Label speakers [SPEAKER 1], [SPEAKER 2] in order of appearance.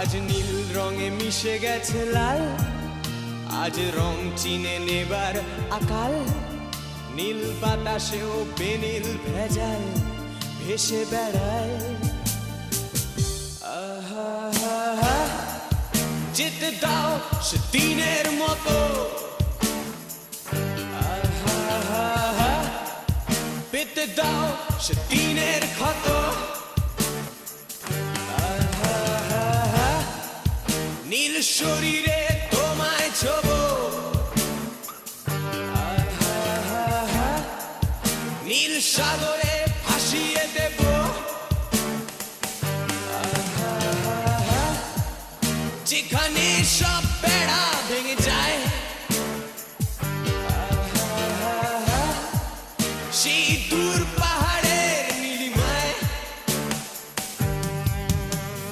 [SPEAKER 1] আজ নীল রঙে মিশে গেছে লাল, আজ রং চিনে নেবার আকাল। নীল বাতাসেও বেনীল ভেজাল ভেসে বেড়ায়। আহা, যেতে দাও সে দিনের মতো, আহা, পেতে দাও সে দিনের ক্ষত। আহা, নীল শরীরে তোমায় ছোবো, আহা, নীল সাগরে ভাসিয়ে দেব। যেখানে সব বেড়া